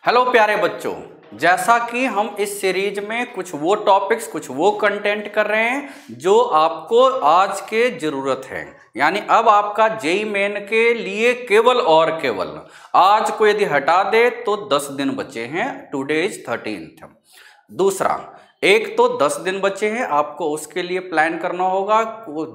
Hello प्यारे बच्चों, जैसा कि हम इस सीरीज में कुछ वो टॉपिक्स कुछ वो कंटेंट कर रहे हैं जो आपको आज के ज़रूरत है। यानी अब आपका जेई मेन के लिए केवल और केवल आज को यदि हटा दे तो 10 दिन बचे हैं। Today is 13th। दूसरा, एक तो 10 दिन बचे हैं, आपको उसके लिए प्लान करना होगा।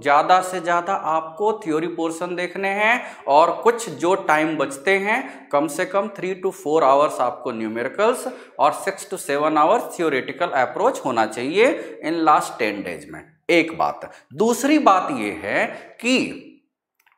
ज़्यादा से ज़्यादा आपको थ्योरी पोर्शन देखने हैं और कुछ जो टाइम बचते हैं कम से कम 3 to 4 आवर्स आपको न्यूमेरिकल्स और 6 to 7 आवर्स थ्योरेटिकल अप्रोच होना चाहिए इन लास्ट 10 डेज में। एक बात। दूसरी बात यह है कि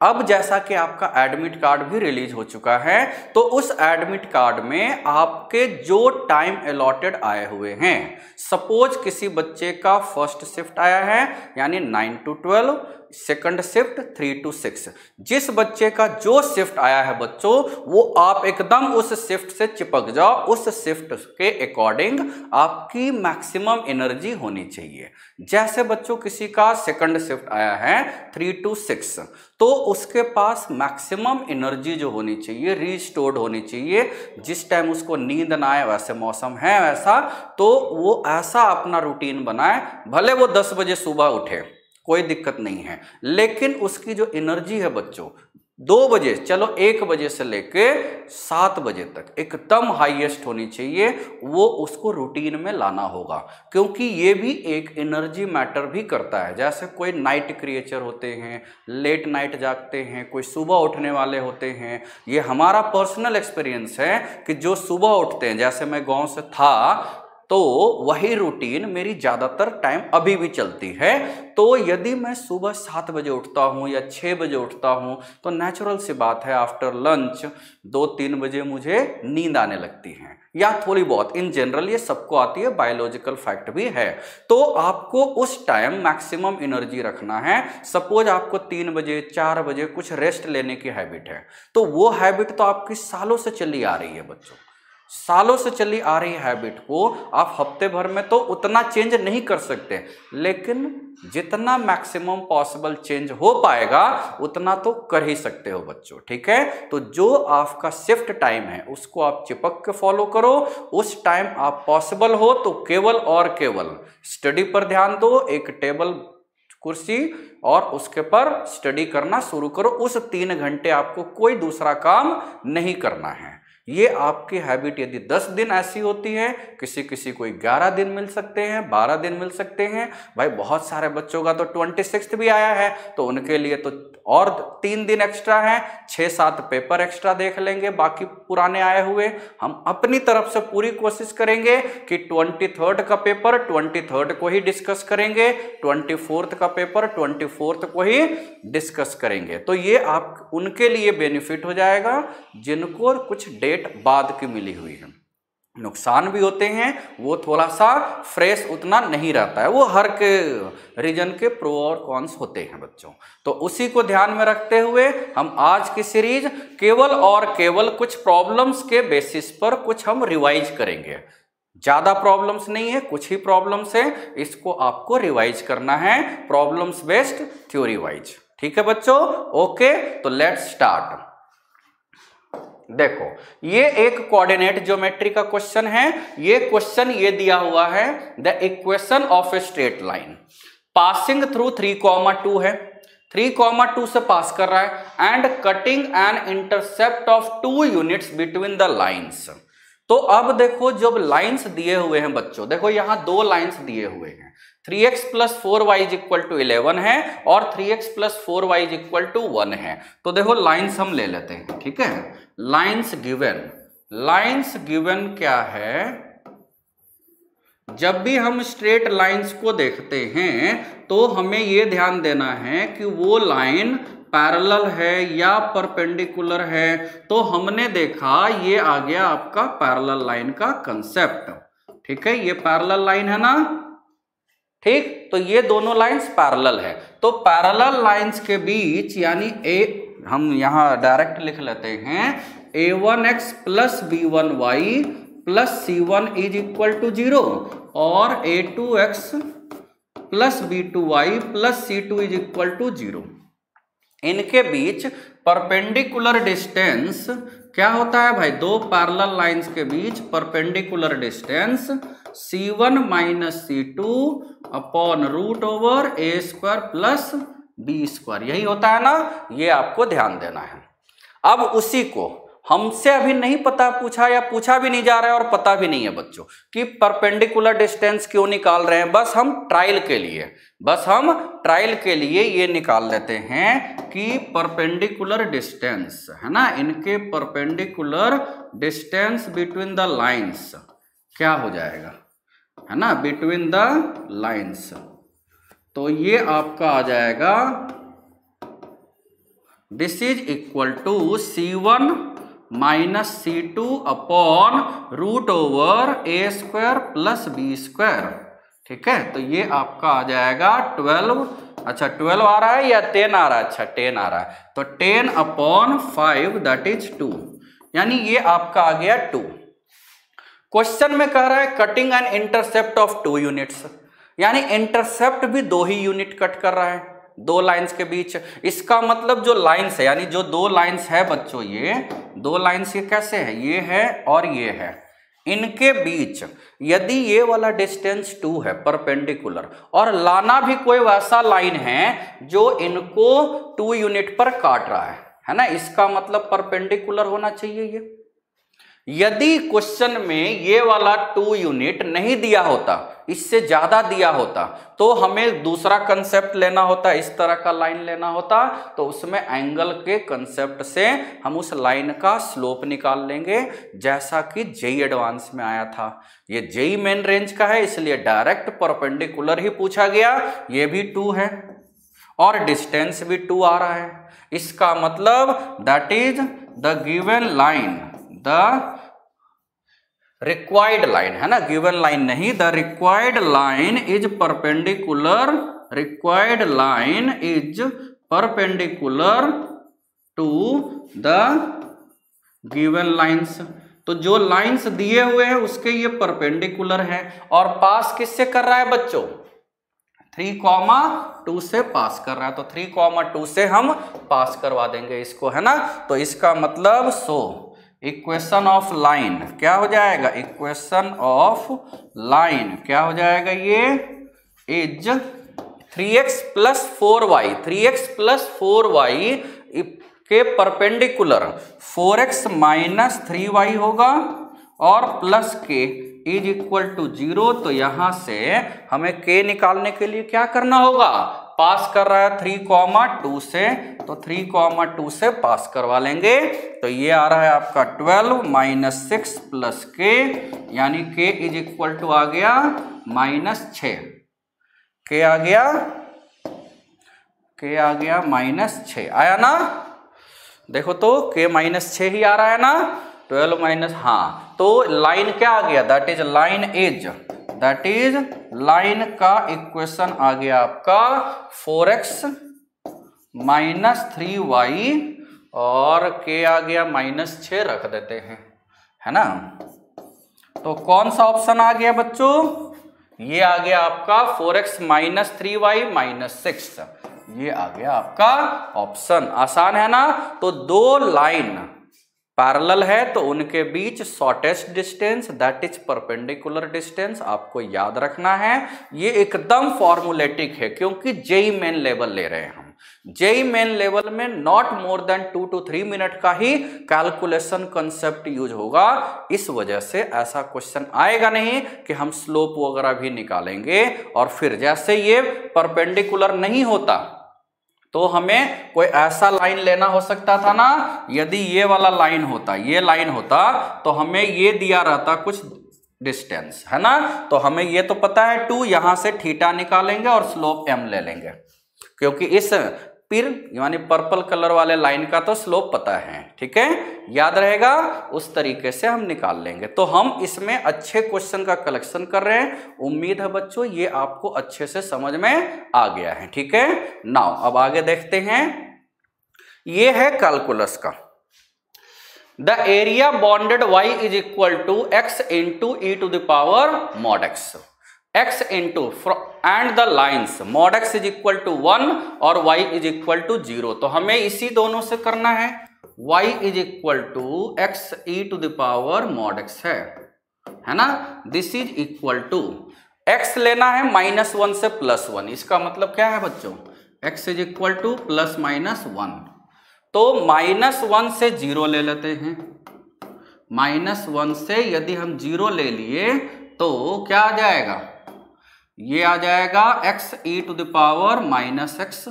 अब जैसा कि आपका एडमिट कार्ड भी रिलीज हो चुका है, तो उस एडमिट कार्ड में आपके जो टाइम अलॉटेड आए हुए हैं, सपोज किसी बच्चे का फर्स्ट शिफ्ट आया है यानी 9 to 12, सेकंड शिफ्ट 3 to 6, जिस बच्चे का जो शिफ्ट आया है बच्चों, वो आप एकदम उस शिफ्ट से चिपक जाओ। उस शिफ्ट के अकॉर्डिंग आपकी मैक्सिमम एनर्जी होनी चाहिए। जैसे बच्चों किसी का सेकंड शिफ्ट आया है 3 to 6, तो उसके पास मैक्सिमम एनर्जी जो होनी चाहिए रीस्टोर्ड होनी चाहिए। जिस टाइम उसको नींद ना आए, वैसे मौसम है वैसा, तो वो ऐसा अपना रूटीन बनाए। भले वो 10 बजे सुबह उठे, कोई दिक्कत नहीं है, लेकिन उसकी जो एनर्जी है बच्चों 2 बजे, चलो 1 बजे से लेके 7 बजे तक एकदम हाईएस्ट होनी चाहिए। वो उसको रूटीन में लाना होगा, क्योंकि ये भी एक एनर्जी मैटर भी करता है। जैसे कोई नाइट क्रिएचर होते हैं, लेट नाइट जागते हैं, कोई सुबह उठने वाले होते हैं। ये हमारा पर्सनल एक्सपीरियंस है कि जो सुबह उठते हैं, जैसे मैं गांव से था, तो वही रूटीन मेरी ज़्यादातर टाइम अभी भी चलती है। तो यदि मैं सुबह 7 बजे उठता हूँ या 6 बजे उठता हूँ, तो नेचुरल सी बात है आफ्टर लंच 2-3 बजे मुझे नींद आने लगती है, या थोड़ी बहुत। इन जनरल ये सबको आती है, बायोलॉजिकल फैक्ट भी है। तो आपको उस टाइम मैक्सिमम एनर्जी रखना है। सपोज आपको 3 बजे 4 बजे कुछ रेस्ट लेने की हैबिट है, तो वो हैबिट तो आपकी सालों से चली आ रही है बच्चों। सालों से चली आ रही हैबिट को आप हफ्ते भर में तो उतना चेंज नहीं कर सकते, लेकिन जितना मैक्सिमम पॉसिबल चेंज हो पाएगा उतना तो कर ही सकते हो बच्चों। ठीक है, तो जो आपका शिफ्ट टाइम है उसको आप चिपक के फॉलो करो। उस टाइम आप पॉसिबल हो तो केवल और केवल स्टडी पर ध्यान दो। एक टेबल कुर्सी और उसके पर स्टडी करना शुरू करो। उस 3 घंटे आपको कोई दूसरा काम नहीं करना है। ये आपकी हैबिट यदि 10 दिन ऐसी होती है, किसी किसी को 11 दिन मिल सकते हैं, 12 दिन मिल सकते हैं। भाई बहुत सारे बच्चों का तो 26th भी आया है, तो उनके लिए तो और 3 दिन एक्स्ट्रा हैं, 6-7 पेपर एक्स्ट्रा देख लेंगे बाकी पुराने आए हुए। हम अपनी तरफ से पूरी कोशिश करेंगे कि 23rd का पेपर 23rd को ही डिस्कस करेंगे, 24th का पेपर 24th को ही डिस्कस करेंगे। तो ये आप उनके लिए बेनिफिट हो जाएगा जिनको कुछ डेट बाद की मिली हुई है। नुकसान भी होते हैं, वो थोड़ा सा फ्रेश उतना नहीं रहता है। वो हर के रीजन के प्रो और कॉन्स होते हैं बच्चों। तो उसी को ध्यान में रखते हुए हम आज की सीरीज केवल और केवल कुछ प्रॉब्लम्स के बेसिस पर कुछ हम रिवाइज करेंगे। ज्यादा प्रॉब्लम्स नहीं है, कुछ ही प्रॉब्लम्स है, इसको आपको रिवाइज करना है, प्रॉब्लम्स बेस्ड थ्योरी वाइज। ठीक है बच्चों, ओके, तो लेट्स स्टार्ट। देखो, ये एक कोऑर्डिनेट ज्योमेट्री का क्वेश्चन है। ये क्वेश्चन ये दिया हुआ है, the equation of a straight line passing through 3,2 है, 3,2 से पास कर रहा है, and cutting an intercept of 2 units between the lines. तो अब देखो, जब लाइन्स दिए हुए हैं बच्चों, देखो यहां 2 लाइन्स दिए हुए हैं, 3x + 4y = 11 है और 3x + 4y = 1 है। तो देखो लाइन्स हम ले लेते हैं। ठीक है, लाइन्स गिवन क्या है? जब भी हम स्ट्रेट लाइन्स को देखते हैं तो हमें यह ध्यान देना है कि वो लाइन पैरेलल है या परपेंडिकुलर है। तो हमने देखा ये आ गया आपका पैरेलल लाइन का कंसेप्ट। ठीक है, ये पैरेलल लाइन है ना, ठीक, तो ये दोनों लाइंस पैरेलल है। तो पैरेलल लाइंस के बीच यानी हम यहां डायरेक्ट लिख लेते हैं, a1x + b1y + c1 = 0 और a2x + b2y + c2 = 0। इनके बीच परपेंडिकुलर डिस्टेंस क्या होता है भाई, दो पैरेलल लाइंस के बीच perpendicular distance C1 minus C2 upon root over a square plus b square, यही होता है ना, ये आपको ध्यान देना है। अब उसी को हमसे अभी नहीं पता पूछा या पूछा भी नहीं जा रहा है और पता भी नहीं है बच्चों कि परपेंडिकुलर डिस्टेंस क्यों निकाल रहे हैं, बस हम ट्रायल के लिए ये निकाल लेते हैं कि परपेंडिकुलर डिस्टेंस है ना, इनके perpendicular distance between the lines क्या हो जाएगा, है ना, बिटवीन द लाइंस। तो ये आपका आ जाएगा this is equal to C1 minus C2 upon root over a square plus b square, ठीक है। तो ये आपका आ जाएगा 12, अच्छा 12 आ रहा है या 10 आ रहा है, अच्छा 10 आ रहा है, तो 10 अपॉन 5 दैट इज 2, यानी ये आपका आ गया 2। क्वेश्चन में कह रहा है cutting an intercept of 2 units, यानी इंटरसेप्ट भी 2 ही यूनिट कट कर रहा है दो लाइंस के बीच। इसका मतलब जो लाइंस है, यानी जो दो लाइंस है बच्चों, ये दो लाइंस ये कैसे है, ये है और ये है, इनके बीच यदि ये वाला डिस्टेंस 2 है परपेंडिकुलर, और लाना भी कोई वैसा लाइन है जो इनको 2 यूनिट पर काट रहा है ना, इसका मतलब परपेंडिकुलर होना चाहिए ये। यदि क्वेश्चन में ये वाला 2 यूनिट नहीं दिया होता, इससे ज्यादा दिया होता, तो हमें दूसरा कंसेप्ट लेना होता, इस तरह का लाइन लेना होता, तो उसमें एंगल के कंसेप्ट से हम उस लाइन का स्लोप निकाल लेंगे, जैसा कि जेई एडवांस में आया था। ये जेई मेन रेंज का है, इसलिए डायरेक्ट परपेंडिकुलर ही पूछा गया, ये भी 2 है और डिस्टेंस भी 2 आ रहा है। इसका मतलब that is the given line, the required line, है ना, गिवन लाइन नहीं, the required line is perpendicular, required line is perpendicular to the given lines. तो जो लाइंस दिए हुए हैं उसके ये परपेंडिकुलर है, और पास किससे कर रहा है बच्चों, 3,2 से पास कर रहा है, तो 3,2 से हम पास करवा देंगे इसको, है ना। तो इसका मतलब इक्वेशन ऑफ लाइन क्या हो जाएगा, इक्वेशन ऑफ लाइन क्या हो जाएगा, ये is 3x plus 4y, 3x plus 4y के परपेंडिकुलर 4x माइनस 3y होगा, और प्लस के इज इक्वल टू 0। तो यहां से हमें k निकालने के लिए क्या करना होगा, पास कर रहा है 3,2 से, तो 3,2 से पास करवा लेंगे। तो ये आ रहा है आपका 12 माइनस 6 प्लस k, यानी k इज इक्वल टू आ गया -6, k आ गया -6, आया ना, देखो तो k -6 ही आ रहा है ना, 12 माइनस, हाँ, तो लाइन क्या आ गया, दैट इज लाइन का इक्वेशन आ गया आपका 4x माइनस 3y, और k आ गया -6 रख देते हैं, है ना। तो कौन सा ऑप्शन आ गया बच्चों, ये आ गया आपका 4x माइनस 3y माइनस 6, ये आ गया आपका ऑप्शन। आसान है ना। तो दो लाइन पैरेलल है तो उनके बीच shortest distance that is perpendicular distance आपको याद रखना है। ये एकदम फॉर्मूलेटिक है क्योंकि जेई मेन लेवल ले रहे हैं हम। जेई मेन लेवल में not more than 2 to 3 minute का ही कैलकुलेशन कंसेप्ट यूज होगा, इस वजह से ऐसा क्वेश्चन आएगा नहीं कि हम स्लोप वगैरह भी निकालेंगे। और फिर जैसे ये परपेंडिकुलर नहीं होता तो हमें कोई ऐसा लाइन लेना हो सकता था ना, यदि ये वाला लाइन होता, ये लाइन होता तो हमें ये दिया रहता कुछ डिस्टेंस, है ना। तो हमें ये तो पता है 2, यहां से थीटा निकालेंगे और स्लोप m ले लेंगे, क्योंकि इस पिर यानी पर्पल कलर वाले लाइन का तो स्लोप पता है, ठीक है, याद रहेगा। उस तरीके से हम निकाल लेंगे। तो हम इसमें अच्छे क्वेश्चन का कलेक्शन कर रहे हैं। उम्मीद है बच्चों ये आपको अच्छे से समझ में आ गया है, ठीक है। नाउ अब आगे देखते हैं। ये है कैलकुलस का। The area bounded y is equal to x into e to the power mod x। x into and the lines mod x is equal to 1 और y इज इक्वल टू 0। तो हमें इसी दोनों से करना है। y is equal to x e to the power mod x है ना। This is equal to x लेना है -1 से +1। इसका मतलब क्या है बच्चों, x इज इक्वल टू ±1। तो -1 से 0 ले लेते हैं। -1 से यदि हम 0 ले लिए तो क्या आ जाएगा, ये आ जाएगा x e to the power -x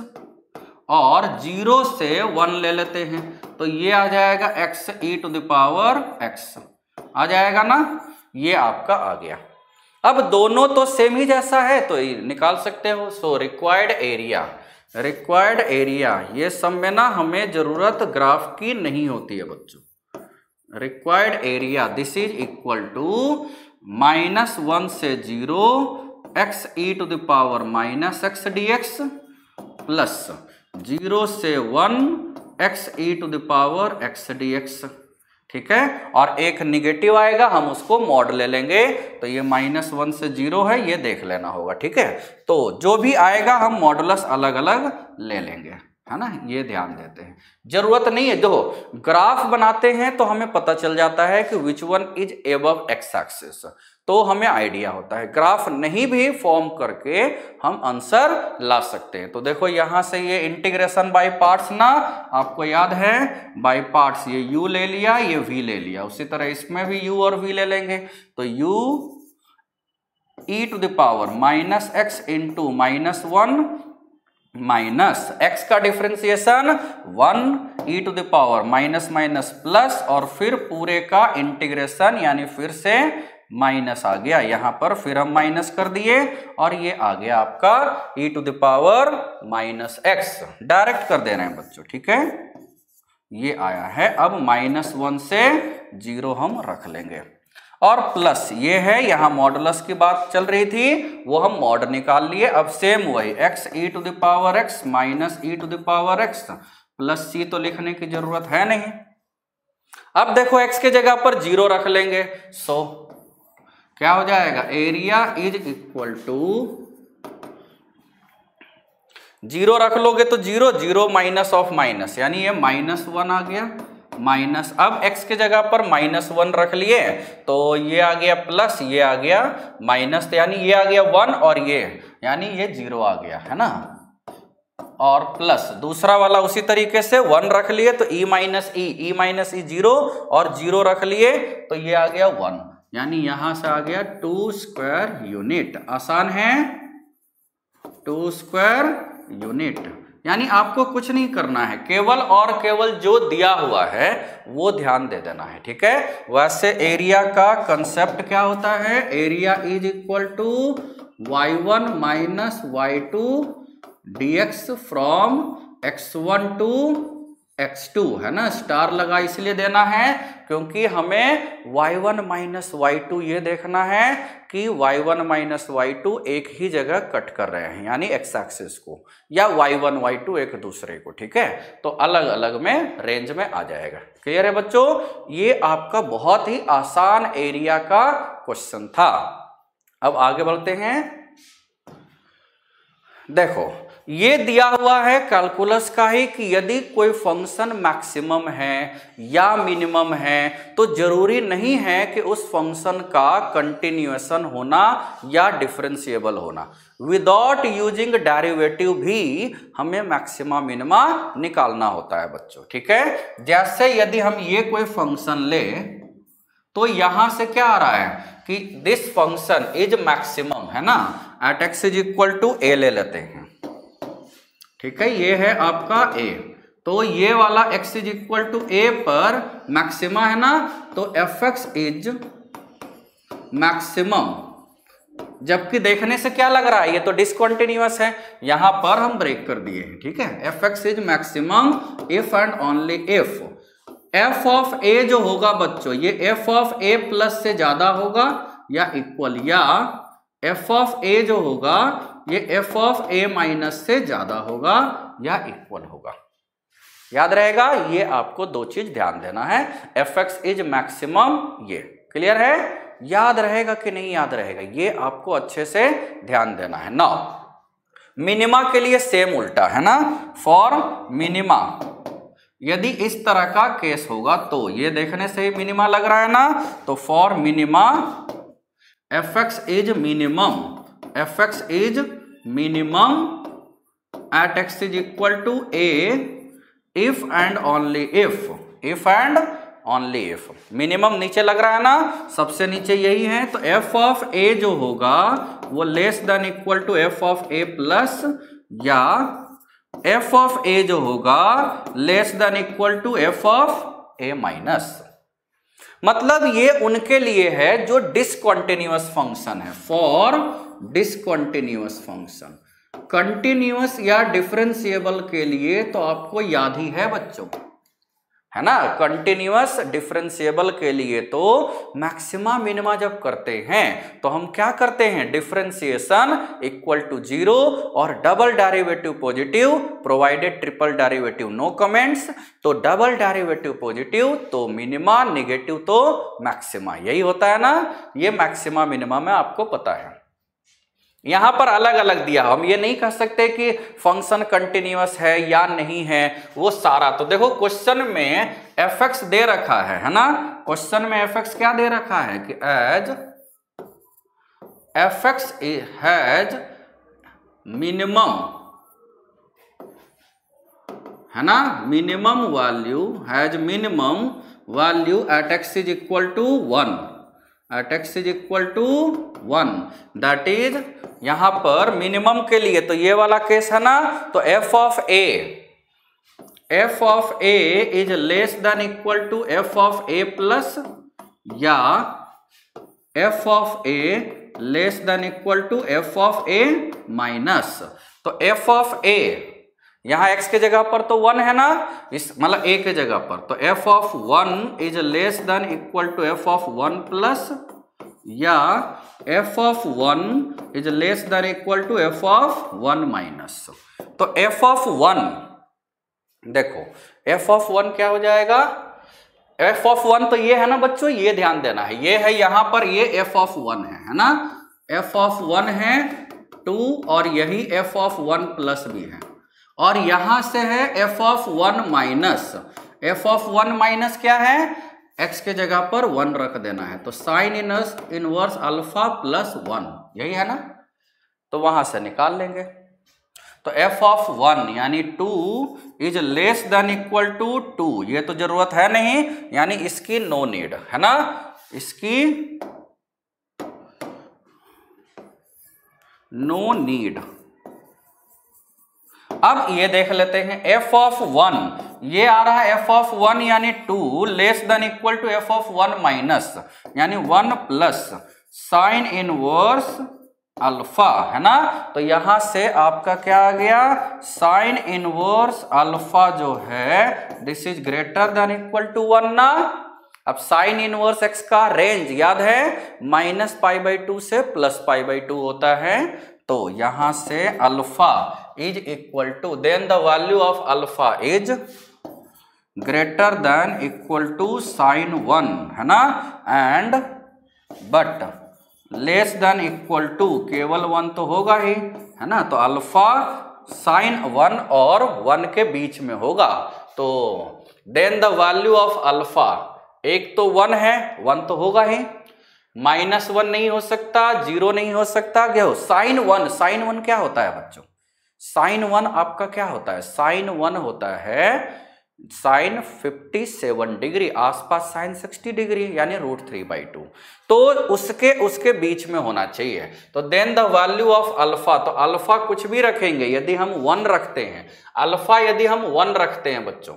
और 0 से 1 ले लेते हैं तो ये आ जाएगा x e to the power x आ जाएगा ना। ये आपका आ गया। अब दोनों तो सेम ही जैसा है तो निकाल सकते हो। सो रिक्वायर्ड एरिया ये सब में ना हमें जरूरत ग्राफ की नहीं होती है बच्चों। Required area this is equal to -1 से 0 x e to the power -x dx plus 0 से 1 x e to the power x dx। ठीक है, और एक निगेटिव आएगा हम उसको मॉड ले लेंगे तो ये -1 से 0 है, ये देख लेना होगा। ठीक है, तो जो भी आएगा हम मॉडुलस अलग अलग ले लेंगे, है ना। ये ध्यान देते हैं, जरूरत नहीं है। देखो ग्राफ बनाते हैं तो हमें पता चल जाता है कि which one is above x axis, तो हमें आइडिया होता है। ग्राफ नहीं भी फॉर्म करके हम आंसर ला सकते हैं। तो देखो यहां से ये इंटीग्रेशन बाय पार्ट्स ना, आपको याद है बाय पार्ट्स, ये u ले लिया, ये v ले लिया। उसी तरह इसमें भी u और v ले लेंगे तो u e to the power -x into -1 minus x का differentiation 1 e to the power minus plus और फिर पूरे का इंटीग्रेशन, यानी फिर से माइनस आ गया यहाँ पर, फिर हम माइनस कर दिए और ये आ गया आपका e to the power -x। Direct कर दे रहे हैं बच्चों। ठीक है, ये आया है। अब -1 से 0 हम रख लेंगे और प्लस ये है, यहाँ मॉडुलस की बात चल रही थी वो हम मॉड निकाल लिए। अब सेम वही x e to the power x minus e to the power x plus c तो लिखने की जरूरत है नहीं। अब देखो x के जगह पर 0 रख लेंगे। सो क्या हो जाएगा, एरिया इज इक्वल टू 0 रख लोगे तो 0 माइनस ऑफ माइनस, यानी ये -1 आ गया माइनस। अब x के जगह पर -1 रख लिए तो ये आ गया प्लस, ये आ गया माइनस, यानी ये आ गया 1 और ये यानी ये 0 आ गया, है ना। और प्लस दूसरा वाला उसी तरीके से 1 रख लिए तो e माइनस ई 0 और 0 रख लिए तो ये आ गया 1, यानी यहां से आ गया 2 स्क्वायर यूनिट। आसान है, 2 स्क्वायर यूनिट। यानी आपको कुछ नहीं करना है, केवल और केवल जो दिया हुआ है वो ध्यान दे देना है। ठीक है, वैसे एरिया का कंसेप्ट क्या होता है, area is equal to y1 minus y2 dx from x1 to x2, है ना। स्टार लगा इसलिए देना है क्योंकि हमें y1 माइनस y2 ये देखना है कि y1 माइनस y2 एक ही जगह कट कर रहे हैं, यानी x एक्सिस को, या y1 y2 एक दूसरे को। ठीक है, तो अलग अलग में रेंज में आ जाएगा। क्लियर है बच्चों, ये आपका बहुत ही आसान एरिया का क्वेश्चन था। अब आगे बढ़ते हैं। देखो ये दिया हुआ है कैलकुलस का ही कि यदि कोई फंक्शन मैक्सिमम है या मिनिमम है तो जरूरी नहीं है कि उस फंक्शन का कंटिन्यूएशन होना या डिफरेंशिएबल होना। विदाउट यूजिंग डेरिवेटिव भी हमें मैक्सिमा मिनिमा निकालना होता है बच्चों। ठीक है, जैसे यदि हम ये कोई फंक्शन ले तो यहां से क्या आ रहा है कि दिस फंक्शन इज मैक्सिमम, है ना, at x is equal to a ले लेते हैं। ठीक है, ये है आपका a, तो ये वाला x is equal to a पर मैक्सिमा है ना, तो fx इज मैक्सिमम। जबकि देखने से क्या लग रहा है, ये तो डिसकंटिन्यूअस है, यहां पर हम ब्रेक कर दिए हैं। ठीक है, fx is maximum if and only if f of a जो होगा बच्चों, ये f ऑफ a प्लस से ज्यादा होगा या इक्वल, या f ऑफ a जो होगा ये f ऑफ a माइनस से ज्यादा होगा या इक्वल होगा। याद रहेगा, ये आपको दो चीज ध्यान देना है, fx इज मैक्सिमम, ये क्लियर है। याद रहेगा कि नहीं याद रहेगा, ये आपको अच्छे से ध्यान देना है। नाउ मिनिमा के लिए सेम उल्टा है ना, फॉर मिनिमा यदि इस तरह का केस होगा तो ये देखने से ही मिनिमा लग रहा है ना, तो for minima f x is minimum, f x is minimum at x is equal to a if and only if, if and only if. Minimum नीचे लग रहा है ना, सबसे नीचे यही है, तो एफ ऑफ ए जो होगा वो less than equal to f of a plus, या एफ ऑफ ए जो होगा less than equal to f of a minus. मतलब ये उनके लिए है जो डिसकंटिन्यूअस फंक्शन है, फॉर डिसकंटिन्यूअस फंक्शन। कंटिन्यूअस या डिफरेंशिएबल के लिए तो आपको याद ही है बच्चों, है ना। कंटिन्यूअस डिफरेंशिएबल के लिए तो मैक्सिमा मिनिमा जब करते हैं तो हम क्या करते हैं, डिफरेंशिएशन इक्वल टू 0 और double derivative positive provided triple derivative no comments. तो डबल डेरिवेटिव पॉजिटिव तो मिनिमा, नेगेटिव तो मैक्सिमा, यही होता है ना। ये मैक्सिमा मिनिमा में आपको पता है। यहां पर अलग अलग दिया, हम ये नहीं कह सकते कि फंक्शन कंटिन्यूअस है या नहीं है, वो सारा तो देखो क्वेश्चन में एफ एक्स दे रखा है ना। क्वेश्चन में एफ एक्स क्या दे रखा है कि as f x has minimum, है ना, minimum value, has minimum value at x is equal to 1, at x is equal to 1, that is यहां पर मिनिमम के लिए तो ये वाला केस है ना, तो f of a is less than equal to f of a plus, या f of a less than equal to f of a minus. तो एफ ऑफ ए यहां x के जगह पर तो 1 है ना, इस मतलब a के जगह पर, तो f of 1 is less than equal to f of 1 plus, या f of 1 is less than equal to f of 1 minus. तो एफ ऑफ 1 देखो, एफ ऑफ 1 क्या हो जाएगा, एफ ऑफ 1 तो ये है ना बच्चों, ये ध्यान देना है, ये है यहां पर, ये एफ ऑफ 1 है ना, एफ ऑफ 1 है 2 और यही एफ ऑफ 1 प्लस भी है, और यहां से है F of 1 minus. F of 1 minus क्या है, x के जगह पर 1 रख देना है, तो साइन इनवर्स अल्फा प्लस 1, यही है ना, तो वहां से निकाल लेंगे। तो एफ ऑफ 1 यानी 2 is less than equal to 2, ये तो जरूरत है नहीं, यानी इसकी नो नीड, है ना, इसकी नो नीड। अब ये देख लेते हैं एफ ऑफ 1, ये आ रहा है एफ ऑफ 1 यानी 2 less than equal to f of 1 minus, यानी 1 प्लस साइन इनवर्स अल्फा, है ना। तो यहां से आपका क्या आ गया, साइन इनवर्स अल्फा जो है this is greater than equal to 1 ना। अब साइन इनवर्स एक्स का रेंज याद है, -π/2 से +π/2 होता है, तो यहां से alpha is equal to, then the value of alpha is greater than equal to sine 1, है ना, and but less than equal to, केवल 1 तो होगा ही, है ना, तो अल्फा साइन 1 और 1 के बीच में होगा। तो then the value of alpha, एक तो 1 है, 1 तो होगा ही, -1 नहीं हो सकता, 0 नहीं हो सकता, क्या हो, साइन 1, साइन 1 क्या होता है बच्चों, साइन 1 आपका क्या होता है, साइन 1 होता है साइन 57 डिग्री, आसपास साइन 60 डिग्री, यानी √3/2, तो उसके बीच में होना चाहिए। तो then the value of alpha, तो अल्फा कुछ भी रखेंगे, यदि हम 1 रखते हैं, अल्फा यदि हम 1 रखते हैं बच्चों,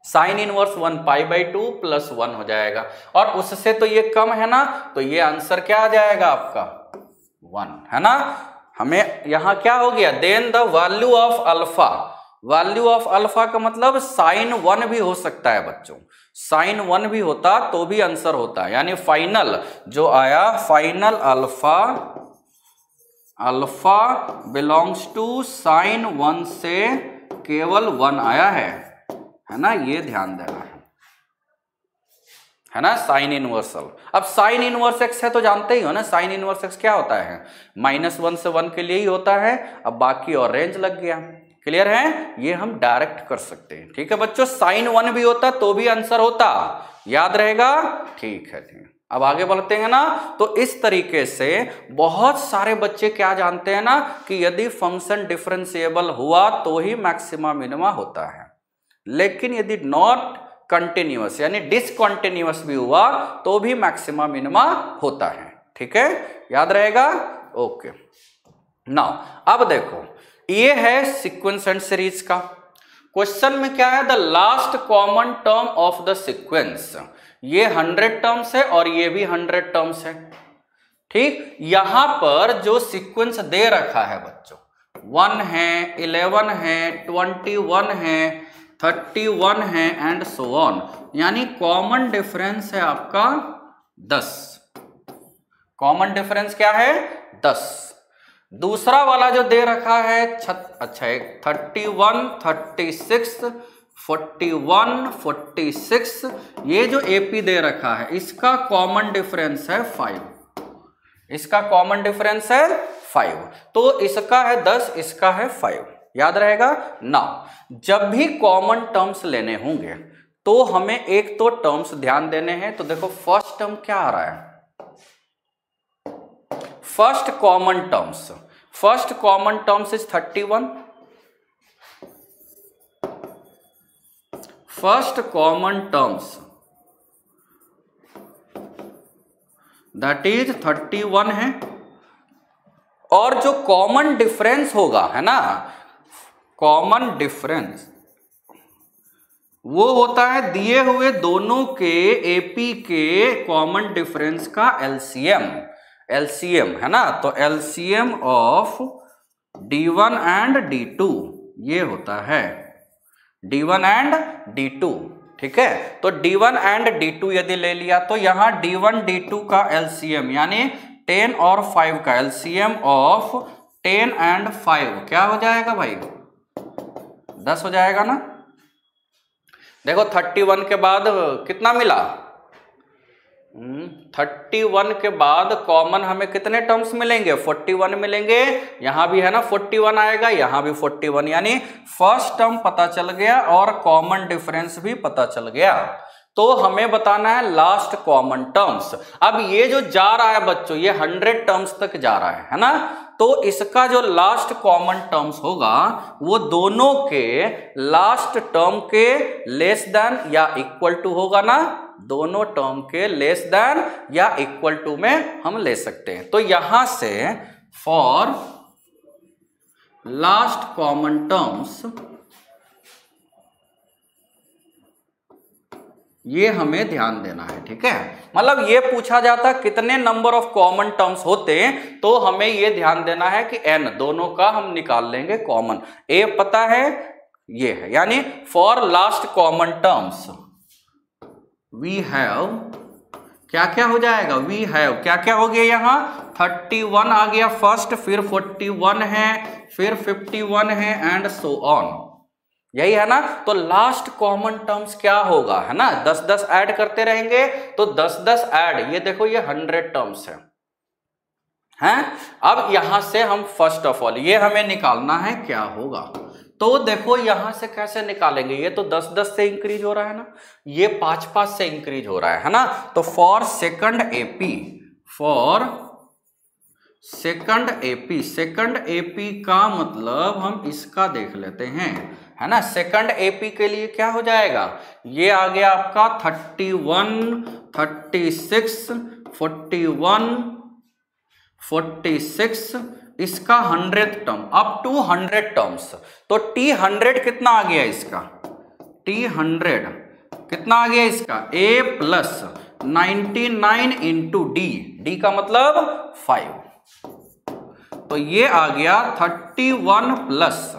साइन इनवर्स 1π/2 + 1 हो जाएगा, और उससे तो ये कम है ना, तो ये आंसर क्या आ जाएगा आपका 1, है ना। हमें यहां क्या हो गया, then the value of alpha, value of alpha का मतलब साइन 1 भी हो सकता है बच्चों, साइन 1 भी होता तो भी आंसर होता है, यानी फाइनल जो आया, final alpha belongs to sine 1 से केवल 1 आया है ना, ये ध्यान देना है ना, साइन इनवर्सल। अब साइन इनवर्स एक्स है तो जानते ही हो ना, साइन इनवर्स एक्स क्या होता है, -1 से 1 के लिए ही होता है। अब बाकी और रेंज लग गया, क्लियर है, ये हम डायरेक्ट कर सकते हैं। ठीक है बच्चों, साइन 1 भी होता तो भी आंसर होता, याद रहेगा, ठीक है। अब आगे बढ़ते हैं ना, तो इस तरीके से बहुत सारे बच्चे क्या जानते हैं ना कि यदि फंक्शन डिफरेंशिएबल हुआ तो ही मैक्सिमा मिनिमा होता है, लेकिन यदि नॉट कंटिन्यूअस यानी डिसकंटिन्यूअस भी हुआ तो भी मैक्सिमा मिनिमा होता है। ठीक है, याद रहेगा, ओके। नाउ अब देखो, ये है सीक्वेंस एंड सीरीज का क्वेश्चन में क्या है, the last common term of the sequence. ये 100 टर्म्स है और ये भी 100 टर्म्स है। ठीक, यहां पर जो सीक्वेंस दे रखा है बच्चों, 1 है, 11 है, 21 है, 31 है एंड सो ऑन, यानी कॉमन डिफरेंस है आपका 10। कॉमन डिफरेंस क्या है, 10। दूसरा वाला जो दे रखा है अच्छा, 31, 36, 41, 46, ये जो एपी दे रखा है इसका कॉमन डिफरेंस है 5। इसका कॉमन डिफरेंस है 5, तो इसका है 10, इसका है 5, याद रहेगा ना। जब भी कॉमन टर्म्स लेने होंगे तो हमें एक तो टर्म्स ध्यान देने हैं। तो देखो फर्स्ट टर्म क्या आ रहा है, first common terms is 31। First common terms that is 31 है, और जो कॉमन डिफरेंस होगा, है ना, कॉमन डिफरेंस वो होता है दिए हुए दोनों के एपी के कॉमन डिफरेंस का एलसीएम, है ना। तो LCM of D1 and D2 ये होता है D1 एंड D2। ठीक है, तो D1 एंड D2 यदि ले लिया तो यहां D1 D2 का एलसीएम यानी 10 और 5 का एलसीएम ऑफ 10 एंड 5 क्या हो जाएगा भाई, 10 हो जाएगा ना। देखो 31 के बाद कितना मिला, 31 के बाद कॉमन हमें कितने टर्म्स मिलेंगे, 41 मिलेंगे। यहां भी है ना 41 आएगा, यहां भी 41, यानी फर्स्ट टर्म पता चल गया और कॉमन डिफरेंस भी पता चल गया। तो हमें बताना है लास्ट कॉमन टर्म्स। अब ये जो जा रहा है बच्चों, ये 100 टर्म्स तक जा रहा है ना, तो इसका जो लास्ट कॉमन टर्म्स होगा वो दोनों के लास्ट टर्म के लेस देन या इक्वल टू होगा ना, दोनों टर्म के लेस देन या इक्वल टू में हम ले सकते हैं। तो यहां से फॉर लास्ट कॉमन टर्म्स ये हमें ध्यान देना है। ठीक है, मतलब ये पूछा जाता कितने नंबर ऑफ कॉमन टर्म्स होते हैं, तो हमें ये ध्यान देना है कि n दोनों का हम निकाल लेंगे कॉमन। a पता है ये है, यानी for last common terms we have क्या क्या हो जाएगा, वी हैव क्या क्या हो गया, यहां 31 आ गया फर्स्ट, फिर 41 है, फिर 51 है एंड सो ऑन, यही है ना। तो लास्ट कॉमन टर्म्स क्या होगा, है ना, 10-10 ऐड करते रहेंगे, तो 10-10 ऐड, ये देखो ये 100 टर्म्स हैं। अब यहां से हम फर्स्ट ऑफ ऑल ये हमें निकालना है क्या होगा। तो देखो यहां से कैसे निकालेंगे, ये तो 10-10 से इंक्रीज हो रहा है ना, ये 5-5 से इंक्रीज हो रहा है ना। तो फॉर सेकंड एपी का मतलब हम इसका देख लेते हैं, है ना। सेकंड एपी के लिए क्या हो जाएगा, ये आ गया आपका 31, 36, 41, 46, इसका 100th term up to 100 terms. तो T100 कितना आ गया इसका, T100 कितना आ गया इसका, A प्लस 99 इंटू डी का मतलब 5, तो ये आ गया 31 प्लस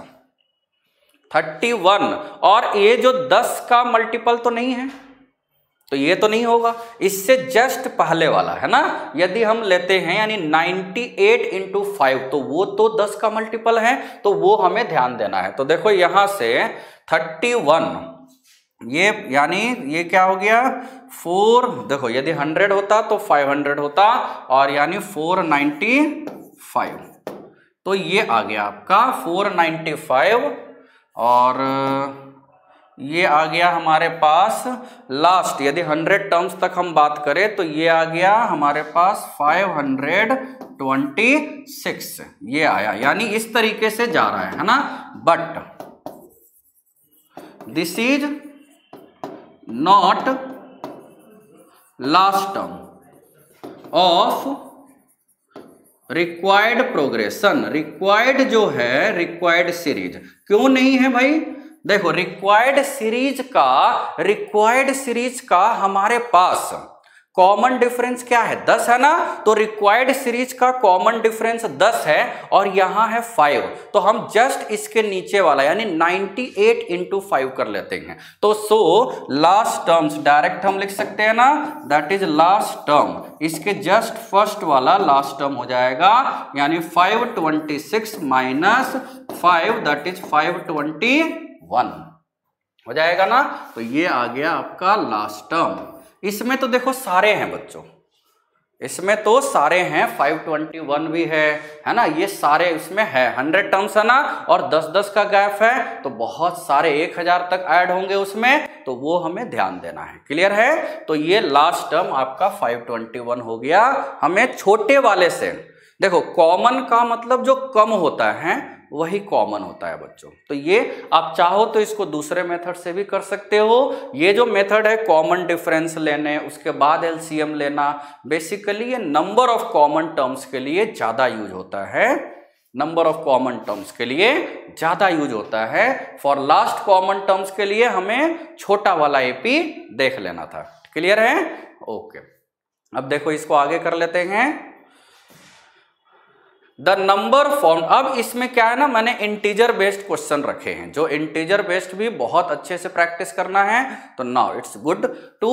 31, और ये जो 10 का मल्टीपल तो नहीं है, तो ये तो नहीं होगा, इससे जस्ट पहले वाला है ना। यदि हम लेते हैं यानी 98 इंटू 5, तो वो तो 10 का मल्टीपल है, तो वो हमें ध्यान देना है। तो देखो यहां से 31 ये यानी ये क्या हो गया 4, देखो यदि 100 होता तो 500 होता, और यानी 495, तो ये आ गया आपका 495। और ये आ गया हमारे पास लास्ट, यदि 100 टर्म्स तक हम बात करें तो ये आ गया हमारे पास 526, ये आया, यानी इस तरीके से जा रहा है ना। But this is not last term of required progression. Required जो है, रिक्वायर्ड सीरीज क्यों नहीं है भाई? देखो रिक्वायर्ड सीरीज का हमारे पास कॉमन डिफरेंस क्या है 10 है ना, तो रिक्वायर्ड सीरीज का कॉमन डिफरेंस 10 है और यहां है 5, तो हम जस्ट इसके नीचे वाला यानी 98 इंटू 5 कर लेते हैं। तो सो लास्ट टर्म्स डायरेक्ट हम लिख सकते हैं ना, दैट इज लास्ट टर्म, इसके जस्ट फर्स्ट वाला लास्ट टर्म हो जाएगा, यानी 526 माइनस 5 दैट इज 521 हो जाएगा ना। तो ये आ गया आपका लास्ट टर्म। इसमें तो देखो सारे हैं बच्चों, इसमें तो सारे हैं, 521 भी है ना, ये सारे इसमें है, 100 टर्म्स है ना, और 10-10 का गैप है, तो बहुत सारे 1000 तक ऐड होंगे उसमें, तो वो हमें ध्यान देना है। क्लियर है? तो ये लास्ट टर्म आपका 521 हो गया। हमें छोटे वाले से देखो, कॉमन का मतलब जो कम होता है वही कॉमन होता है बच्चों। तो ये आप चाहो तो इसको दूसरे मेथड से भी कर सकते हो। ये जो मेथड है कॉमन डिफरेंस लेने, उसके बाद एलसीएम लेना, बेसिकली ये नंबर ऑफ कॉमन टर्म्स के लिए ज्यादा यूज होता है, नंबर ऑफ कॉमन टर्म्स के लिए ज्यादा यूज होता है। फॉर लास्ट कॉमन टर्म्स के लिए हमें छोटा वाला एपी देख लेना था। क्लियर है? ओके, अब देखो इसको आगे कर लेते हैं। द नंबर फॉर्म, अब इसमें क्या है ना, मैंने इंटीजर बेस्ड क्वेश्चन रखे हैं, जो इंटीजर बेस्ड भी बहुत अच्छे से प्रैक्टिस करना है। तो now it's good to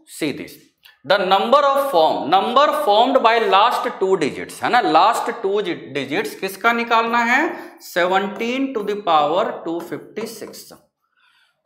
see this. The number of form, number formed by last 2 digits है ना, लास्ट 2 डिजिट्स किसका निकालना है? 17 to the power 256।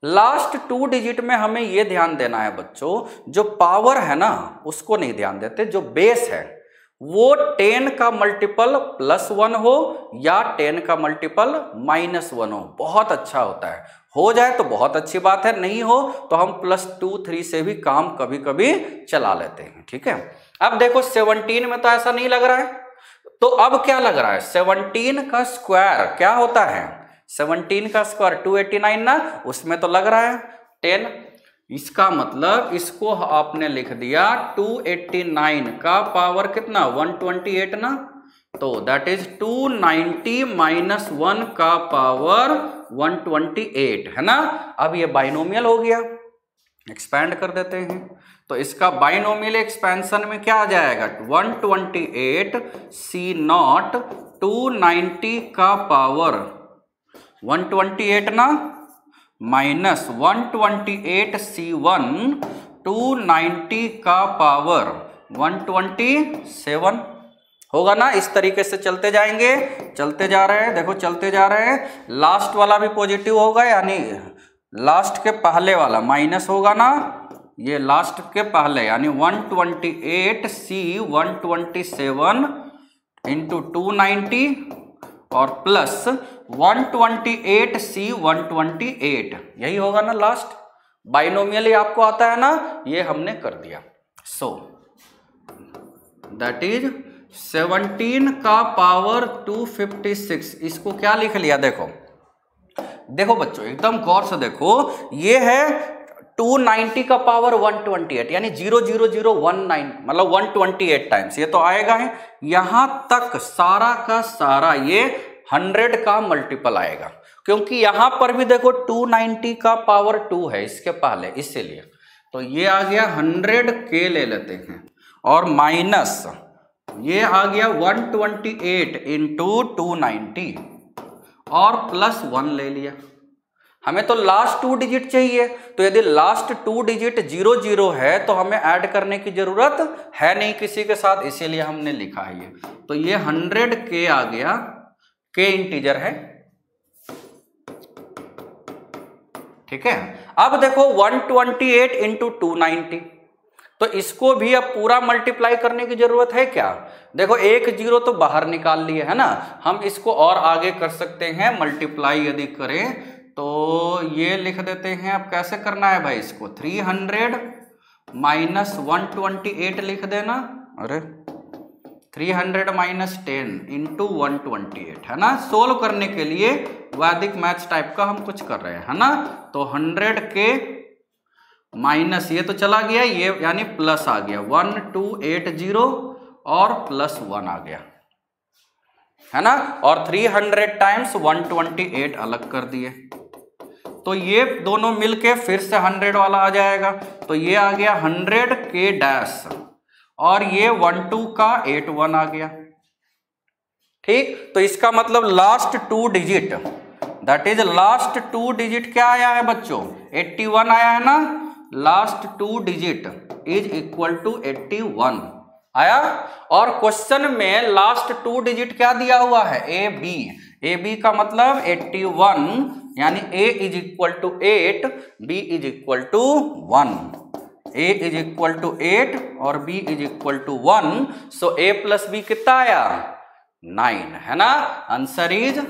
Last 2 digit में हमें यह ध्यान देना है बच्चों, जो पावर है ना उसको नहीं ध्यान देते, जो बेस है वो 10 का मल्टीपल +1 हो या 10 का मल्टीपल -1 हो, बहुत अच्छा होता है। हो जाए तो बहुत अच्छी बात है, नहीं हो तो हम +2, 3 से भी काम कभी कभी चला लेते हैं। ठीक है, अब देखो 17 में तो ऐसा नहीं लग रहा है, तो अब क्या लग रहा है? 17 का स्क्वायर क्या होता है? 17 का स्क्वायर 289 ना, उसमें तो लग रहा है 10, इसका मतलब इसको आपने लिख दिया 289 का पावर कितना? 128 ना, तो दैट इज 290 - 1 का पावर 128 है ना। अब ये बाइनोमियल हो गया, एक्सपेंड कर देते हैं, तो इसका बाइनोमियल एक्सपेंशन में क्या आ जाएगा? 128 C0 290 का पावर 128 ना, माइनस 128 C1 290 का पावर 127 होगा ना। इस तरीके से चलते जाएंगे, चलते जा रहे हैं, देखो चलते जा रहे हैं। लास्ट वाला भी पॉजिटिव होगा, यानी लास्ट के पहले वाला माइनस होगा ना, ये लास्ट के पहले, यानी 128 C 127 इंटू 290 और प्लस 128 C 128, यही होगा ना लास्ट। बाइनोमियल आपको आता है ना, ये हमने कर दिया। सो दैट इज 17 का पावर 256, इसको क्या लिख लिया? देखो देखो बच्चों एकदम गौर से देखो, ये है 290 का पावर 128, यानी 00019 मतलब 128 टाइम्स, ये तो आएगा है। यहां तक सारा का सारा ये 100 का मल्टीपल आएगा, क्योंकि यहां पर भी देखो 290 का पावर 2 है इसके पहले, इसीलिए तो ये आ गया 100 के ले लेते हैं, और माइनस ये आ गया 128 इंटू 290 और प्लस 1 ले लिया। हमें तो लास्ट 2 डिजिट चाहिए, तो यदि लास्ट 2 डिजिट 00 है तो हमें ऐड करने की जरूरत है नहीं किसी के साथ, इसीलिए हमने लिखा है ये। तो ये 100 के आ गया, के इंटीजर है। ठीक है, अब देखो 128 इंटू 290, तो इसको भी अब पूरा मल्टीप्लाई करने की जरूरत है क्या? देखो एक जीरो तो बाहर निकाल लिए है ना, हम इसको और आगे कर सकते हैं मल्टीप्लाई यदि करें तो ये लिख देते हैं। अब कैसे करना है भाई इसको, 300 माइनस 128 लिख देना, अरे 300 माइनस 10 इंटू 128 है ना। सोल्व करने के लिए वैदिक मैथ्स टाइप का हम कुछ कर रहे हैं है ना। तो 100 के माइनस ये तो चला गया, ये यानी प्लस आ गया 1280 और प्लस 1 आ गया है ना। और 300 टाइम्स 128 अलग कर दिए, तो ये दोनों मिलके फिर से 100 वाला आ जाएगा। तो ये आ गया 100 के डैश और ये 12 का 81 आ गया। ठीक, तो इसका मतलब last 2 digit, that is last 2 digit क्या आया है बच्चों, 81 आया है ना। Last 2 digit is equal to 81 आया। और क्वेश्चन में लास्ट 2 डिजिट क्या दिया हुआ है, ए बी। ए बी का मतलब 81, यानी a is equal to 8, b is equal to 1। A is equal to 8 और b is equal to 1, so a plus b कितना आया, 9 है ना। Answer is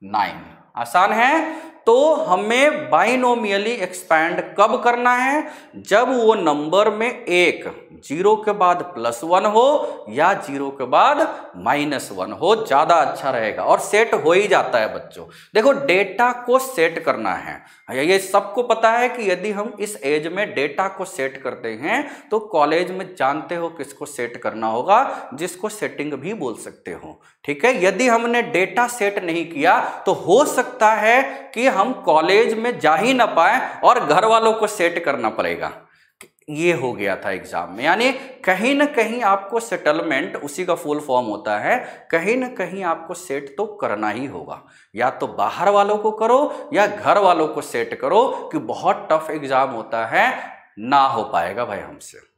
9। आसान है। तो हमें बाइनोमियली एक्सपैंड कब करना है, जब वो नंबर में एक जीरो के बाद +1 हो या जीरो के बाद -1 हो, ज्यादा अच्छा रहेगा। और सेट हो ही जाता है बच्चों। देखो डेटा को सेट करना है, ये सबको पता है कि यदि हम इस एज में डेटा को सेट करते हैं तो कॉलेज में जानते हो किसको सेट करना होगा, जिसको सेटिंग भी बोल सकते हो। ठीक है, यदि हमने डेटा सेट नहीं किया तो हो सकता है कि हम कॉलेज में जा ही ना पाए और घर वालों को सेट करना पड़ेगा। ये हो गया था एग्जाम में, यानी कहीं ना कहीं आपको सेटलमेंट, उसी का फुल फॉर्म होता है, कहीं ना कहीं आपको सेट तो करना ही होगा। या तो बाहर वालों को करो या घर वालों को सेट करो, कि बहुत टफ एग्जाम होता है, ना हो पाएगा भाई हमसे।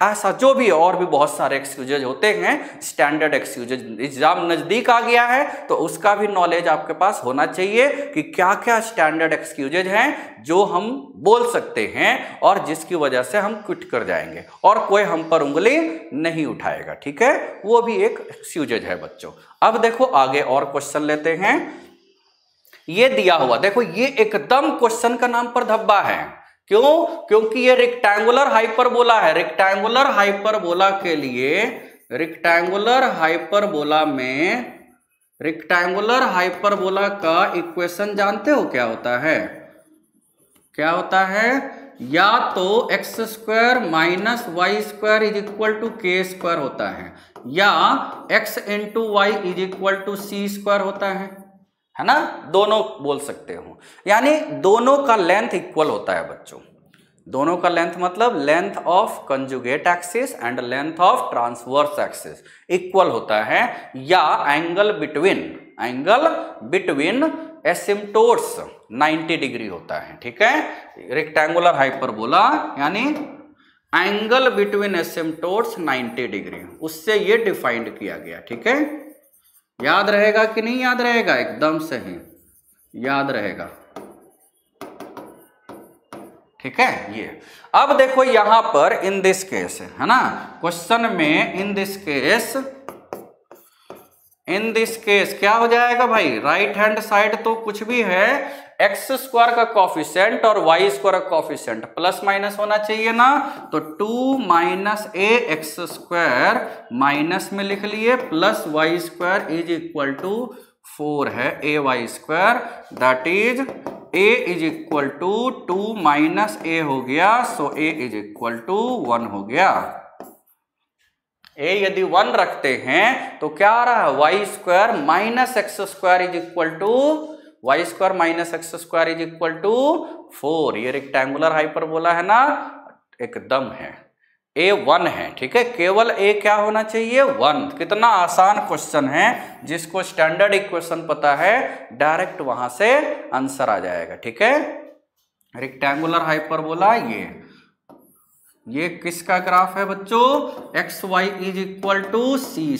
ऐसा जो भी और भी बहुत सारे एक्सक्यूजेज होते हैं, स्टैंडर्ड एक्सक्यूजेज। एग्जाम नजदीक आ गया है तो उसका भी नॉलेज आपके पास होना चाहिए कि क्या क्या स्टैंडर्ड एक्सक्यूजेज हैं जो हम बोल सकते हैं और जिसकी वजह से हम क्विट कर जाएंगे और कोई हम पर उंगली नहीं उठाएगा। ठीक है, वो भी एक एक्सक्यूजेज है बच्चों। अब देखो आगे और क्वेश्चन लेते हैं। ये दिया हुआ देखो, ये एकदम क्वेश्चन का नाम पर धब्बा है। क्यों? क्योंकि ये रेक्टेंगुलर हाइपरबोला है। रेक्टेंगुलर हाइपरबोला के लिए, रेक्टेंगुलर हाइपरबोला में, रेक्टेंगुलर हाइपरबोला का इक्वेशन जानते हो क्या होता है? क्या होता है? या तो x² minus y² is equal to k² होता है, या x into y is equal to c² होता है ना। दोनों बोल सकते हो, यानी दोनों का लेंथ इक्वल होता है बच्चों। दोनों का लेंथ मतलब length of conjugate axis and length of transverse axis equal होता है, या एंगल बिटवीन एसिम्प्टोट्स 90 डिग्री होता है। ठीक है, रेक्टेंगुलर हाइपरबोला यानी एंगल बिटवीन एसिम्प्टोट्स 90 डिग्री, उससे ये डिफाइंड किया गया। ठीक है, याद रहेगा कि नहीं याद रहेगा? एकदम सही याद रहेगा। ठीक है, ये अब देखो यहां पर इन दिस केस है ना, क्वेश्चन में इन दिस केस क्या हो जाएगा भाई? राइट हैंड साइड तो कुछ भी है, x² का कॉफिशिएंट और y² का कॉफिशिएंट प्लस माइनस होना चाहिए ना। तो 2 माइनस ax² माइनस में लिख लिए, plus y² is equal to 4 है ay², that is a is equal to 2 minus a हो गया, so a is equal to 1 हो गया। a यदि 1 रखते हैं तो क्या आ रहा है? y² minus x² is equal to, y² minus x² is equal to 4। ये रेक्टेंगुलर हाइपरबोला है ना, एकदम है, a 1 है। ठीक है, केवल a क्या होना चाहिए? 1। कितना आसान क्वेश्चन है, जिसको स्टैंडर्ड इक्वेशन पता है डायरेक्ट वहां से आंसर आ जाएगा। ठीक है, रेक्टेंगुलर हाइपरबोला ये किसका ग्राफ है बच्चों? xy is equal to c²,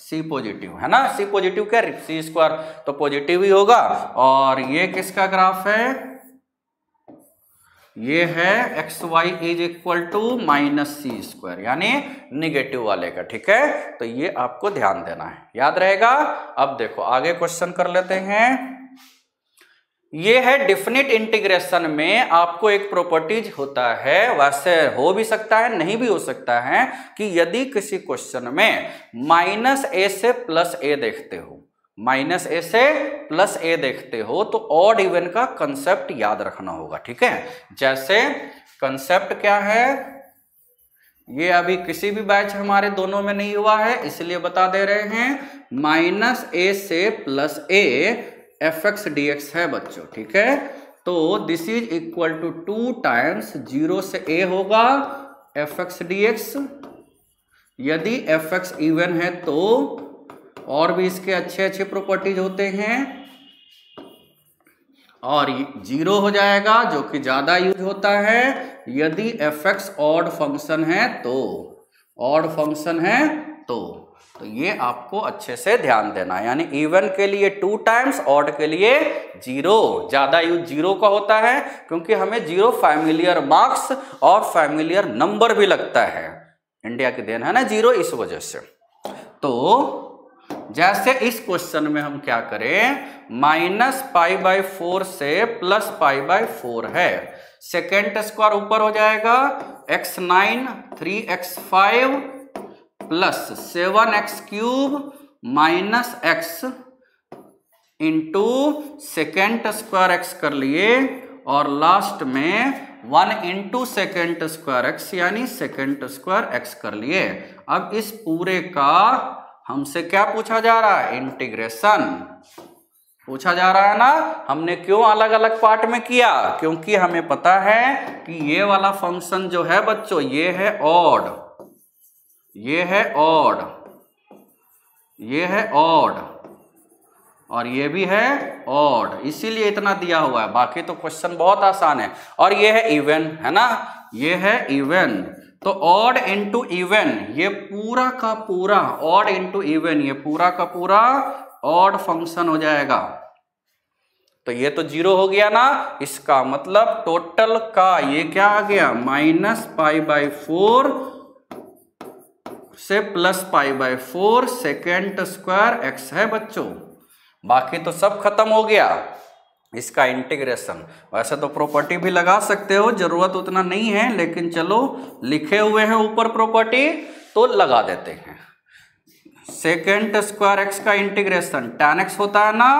c positive है ना, c पॉजिटिव क्या, c² तो पॉजिटिव ही होगा। और ये किसका ग्राफ है? ये है x y is equal to minus c square, यानी निगेटिव वाले का। ठीक है, तो ये आपको ध्यान देना है, याद रहेगा। अब देखो आगे क्वेश्चन कर लेते हैं। ये है डेफिनिट इंटीग्रेशन में आपको एक प्रॉपर्टीज होता है, वैसे हो भी सकता है नहीं भी हो सकता है, कि यदि किसी क्वेश्चन में माइनस ए से प्लस ए देखते हो, माइनस ए से प्लस ए देखते हो, तो ऑड इवन का कंसेप्ट याद रखना होगा। ठीक है, जैसे कंसेप्ट क्या है, ये अभी किसी भी बैच हमारे दोनों में नहीं हुआ है इसलिए बता दे रहे हैं। माइनस ए से plus a f x d x है बच्चों। ठीक है, तो this is equal to 2 times 0 से ए होगा एफ एक्स डी एक्स। यदि एफ एक्स इवन है तो और भी इसके अच्छे अच्छे प्रॉपर्टीज होते हैं, और 0 हो जाएगा जो कि ज्यादा यूज होता है यदि एफ एक्स ऑड फंक्शन है तो, ऑड फंक्शन है तो ये आपको अच्छे से ध्यान देना है। यानी इवन के लिए 2 टाइम्स, ऑड के लिए 0। ज्यादा यूज 0 का होता है क्योंकि हमें 0 फैमिलियर मार्क्स और फैमिलियर नंबर भी लगता है, इंडिया की देन है ना 0, इस वजह से। तो जैसे इस क्वेश्चन में हम क्या करें, माइनस पाई बाई 4 से प्लस पाई बाई 4 है, सेकेंड स्क्वायर ऊपर हो जाएगा, x9 3x5 plus 7x cube minus x into second square x कर लिए, और लास्ट में 1 इंटू सेकेंड स्क्वायर x यानी सेकेंड स्क्वायर x कर लिए। अब इस पूरे का हमसे क्या पूछा जा रहा है, इंटीग्रेशन पूछा जा रहा है ना। हमने क्यों अलग अलग पार्ट में किया, क्योंकि हमें पता है कि ये वाला फंक्शन जो है बच्चों ये है ऑड, ये है ऑड, ये है ऑड, और ये भी है ऑड, इसीलिए इतना दिया हुआ है। बाकी तो क्वेश्चन बहुत आसान है। और ये है इवन, है ना, ये है इवन। तो ऑड इंटू इवन, ये पूरा का पूरा ऑड इंटू इवन, ये पूरा का पूरा ऑड फंक्शन हो जाएगा। तो ये तो 0 हो गया ना, इसका मतलब टोटल का ये क्या आ गया, माइनस पाई बाई 4 से plus pi by 4 second square x है बच्चों। बाकी तो सब खत्म हो गया इसका इंटीग्रेशन। वैसे तो प्रॉपर्टी भी लगा सकते हो, जरूरत उतना नहीं है, लेकिन चलो लिखे हुए हैं ऊपर प्रॉपर्टी तो लगा देते हैं। सेकेंड स्क्वायर x का इंटीग्रेशन tan x होता है ना,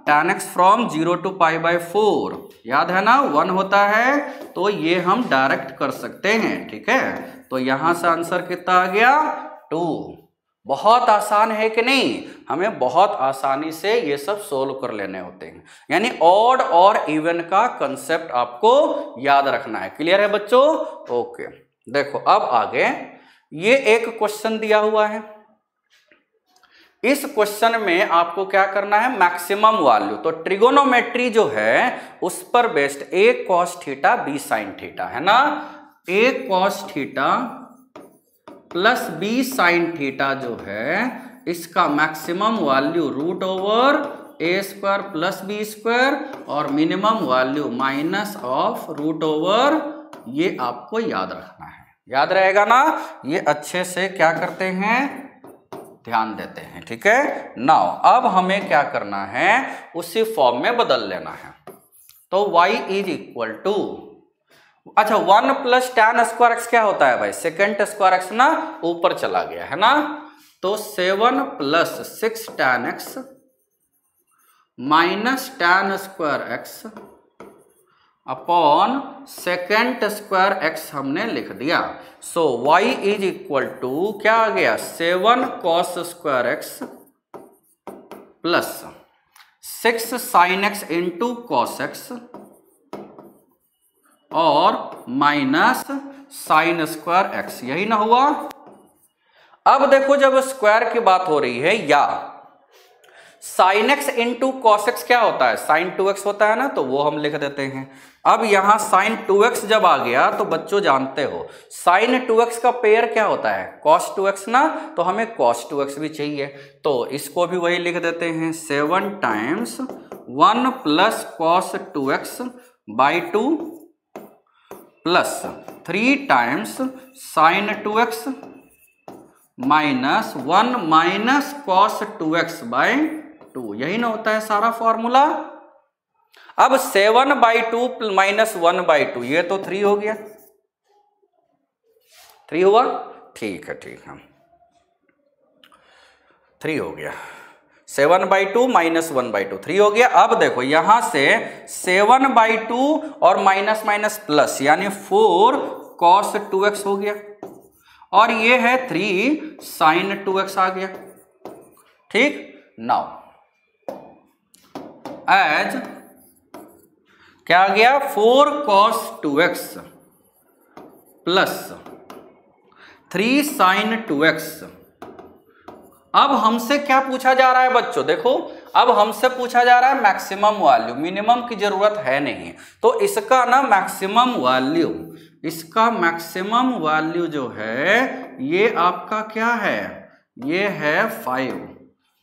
tan x from 0 to pi by 4, याद है ना 1 होता है, तो ये हम डायरेक्ट कर सकते हैं। ठीक है, तो यहां से आंसर कितना आ गया 2। बहुत आसान है कि नहीं, हमें बहुत आसानी से ये सब सोल्व कर लेने होते हैं। यानी ऑड और इवन का कंसेप्ट आपको याद रखना है। क्लियर है बच्चों? ओके, देखो अब आगे ये एक क्वेश्चन दिया हुआ है। इस क्वेश्चन में आपको क्या करना है, मैक्सिमम वैल्यू। तो ट्रिगोनोमेट्री जो है उस पर based a cos theta b sin theta है ना, a cos theta plus b sin theta जो है इसका maximum value root over a square plus b square और minimum value minus of root over, ये आपको याद रखना है। याद रहेगा ना, ये अच्छे से क्या करते हैं, ध्यान देते हैं। ठीक है, नाउ अब हमें क्या करना है, उसी फॉर्म में बदल लेना है। तो y इज इक्वल टू, अच्छा 1 प्लस tan स्क्वायर एक्स क्या होता है भाई, सेकेंड स्क्वायर एक्स ना, ऊपर चला गया है ना, तो 7 plus 6 tan x minus tan square x upon second square x हमने लिख दिया। सो y इज इक्वल टू क्या आ गया, 7 cos square x plus 6 sin x into cos x और माइनस साइन स्क्वायर एक्स, यही ना हुआ। अब देखो जब स्क्वायर की बात हो रही है, या sine x into cos x क्या होता है, साइन 2x होता है ना, तो वो हम लिख देते हैं। अब यहां साइन 2x जब आ गया तो बच्चों जानते हो साइन 2x का पेयर क्या होता है, cos 2x ना, तो हमें cos 2x भी चाहिए, तो इसको भी वही लिख देते हैं 7 times 1 plus cos 2x by 2 plus 3 times sine 2x minus 1 minus cos 2x by 2, यही ना होता है सारा फॉर्मूला। अब 7/2 माइनस 1/2, ये तो 3 हो गया, 3 हुआ, ठीक है 3 हो गया। 7/2 माइनस 1/2 3 हो गया। अब देखो यहां से 7/2 और माइनस माइनस प्लस यानी 4 cos 2x हो गया, और ये है 3 sin 2x आ गया। ठीक, नाउ एज क्या आ गया 4 cos 2x plus 3 sin 2x। अब हमसे क्या पूछा जा रहा है बच्चों, देखो अब हमसे पूछा जा रहा है मैक्सिमम वैल्यू, मिनिमम की जरूरत है नहीं, तो इसका ना मैक्सिमम वैल्यू, इसका मैक्सिमम वैल्यू जो है ये आपका क्या है, ये है 5,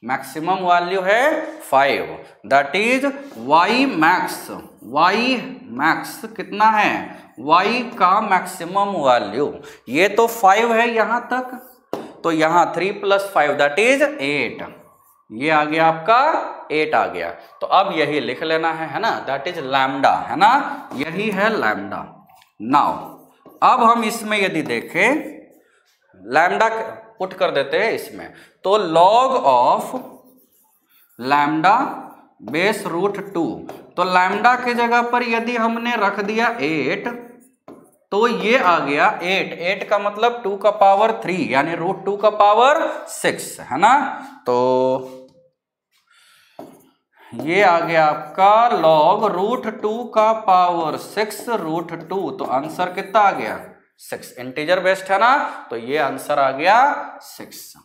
मैक्सिमम वैल्यू है 5, that is y max, y max कितना है, y का मैक्सिमम वैल्यू, ये तो 5 है यहां तक, तो यहां 3 + 5 दैट इज 8, ये आ गया आपका 8 आ गया। तो अब यही लिख लेना है ना, दैट इज लैम्डा, है ना, यही है लैम्डा। नाउ अब हम इसमें यदि देखें, लैम्डा पुट कर देते हैं इसमें, तो log of lambda base root 2, तो लैम्डा के जगह पर यदि हमने रख दिया 8, तो ये आ गया 8 का मतलब 2 का पावर 3 यानी रूट 2 का पावर 6, है ना, तो ये आ गया आपका log रूट 2 का पावर 6 रूट 2, तो आंसर कितना आ गया 6, इंटीजर बेस्ड है ना, तो ये आंसर आ गया 6।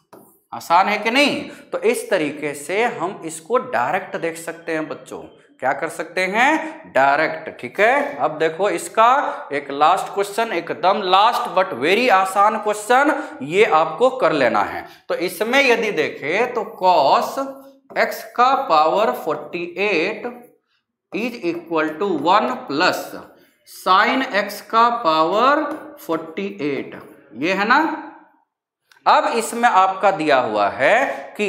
आसान है कि नहीं। तो इस तरीके से हम इसको डायरेक्ट देख सकते हैं बच्चों, क्या कर सकते हैं, डायरेक्ट। ठीक है, अब देखो इसका एक लास्ट क्वेश्चन, एकदम लास्ट बट वेरी आसान क्वेश्चन, ये आपको कर लेना है। तो इसमें यदि देखें तो cos x का power 48 is equal to 1 plus sine x का पावर 48, ये है ना। अब इसमें आपका दिया हुआ है कि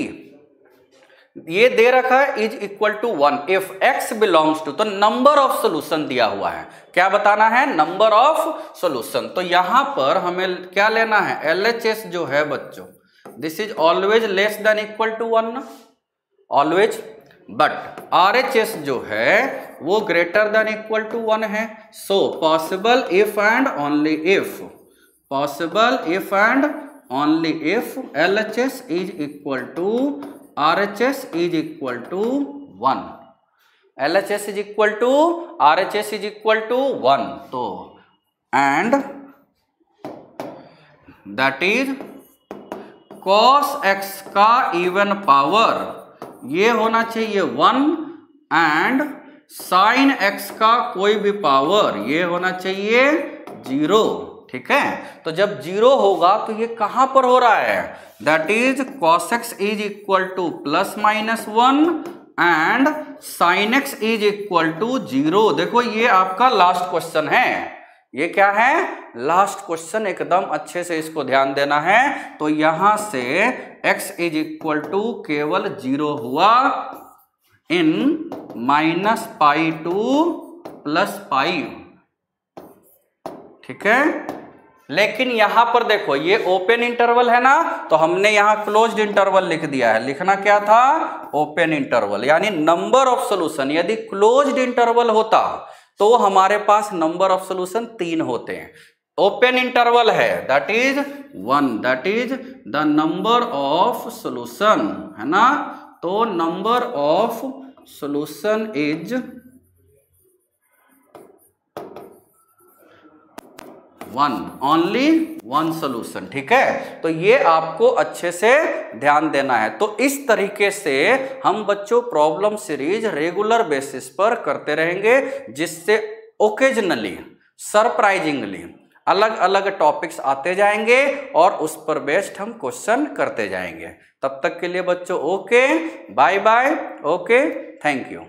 ये दे रखा है is equal to 1 if x belongs to, तो नंबर ऑफ सोल्यूशन दिया हुआ है, क्या बताना है, नंबर ऑफ सोल्यूशन। तो यहां पर हमें क्या लेना है, LHS जो है बच्चों, this is always less than equal to 1 ना, ऑलवेज, बट RHS जो है वो ग्रेटर देन इक्वल टू 1 है। So possible if and only if, possible if and only if LHS is equal to RHS is equal to 1, LHS is equal to RHS is equal to 1, तो and that is cos x का even power ये होना चाहिए 1 and sin x का कोई भी power ये होना चाहिए 0। ठीक है, तो जब 0 होगा तो ये कहां पर हो रहा है, that is cos x is equal to plus minus 1 and sin x is equal to 0। देखो ये आपका लास्ट क्वेश्चन है, ये क्या है, लास्ट क्वेश्चन, एकदम अच्छे से इसको ध्यान देना है। तो यहां से x इज इक्वल टू केवल 0 हुआ इन -π टू +π, ठीक है। लेकिन यहां पर देखो ये ओपन इंटरवल है ना, तो हमने यहां क्लोज्ड इंटरवल लिख दिया है, लिखना क्या था, ओपन इंटरवल, यानी नंबर ऑफ सॉल्यूशन यदि क्लोज्ड इंटरवल होता तो हमारे पास नंबर ऑफ सॉल्यूशन 3 होते हैं, ओपन इंटरवल है that is 1, that is the number of solution, है ना, तो number of solution is 1, only 1 solution. ठीक है, तो ये आपको अच्छे से ध्यान देना है। तो इस तरीके से हम बच्चों प्रॉब्लम सीरीज रेगुलर बेसिस पर करते रहेंगे, जिससे ओकेजनली सरप्राइजिंगली अलग अलग टॉपिक्स आते जाएंगे और उस पर बेस्ड हम क्वेश्चन करते जाएंगे। तब तक के लिए बच्चों okay, bye bye, okay, thank you.